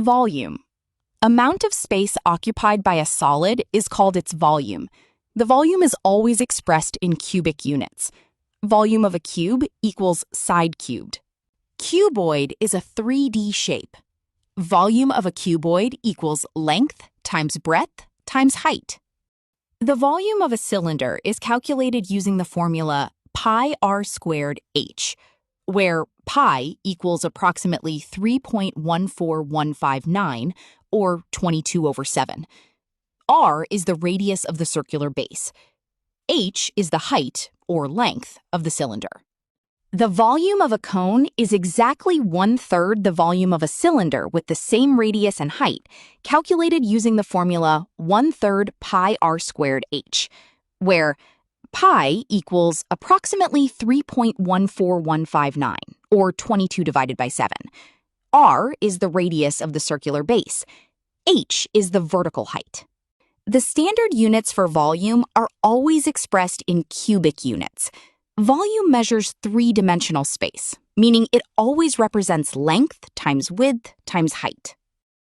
Volume. Amount of space occupied by a solid is called its volume. The volume is always expressed in cubic units. Volume of a cube equals side cubed. Cuboid is a 3D shape. Volume of a cuboid equals length times breadth times height. The volume of a cylinder is calculated using the formula pi r squared h, where pi equals approximately 3.14159, or 22/7. R is the radius of the circular base. H is the height, or length, of the cylinder. The volume of a cone is exactly 1/3 the volume of a cylinder with the same radius and height, calculated using the formula 1/3 pi r squared h, where pi equals approximately 3.14159, or 22/7. R is the radius of the circular base. H is the vertical height. The standard units for volume are always expressed in cubic units. Volume measures three-dimensional space, meaning it always represents length times width times height.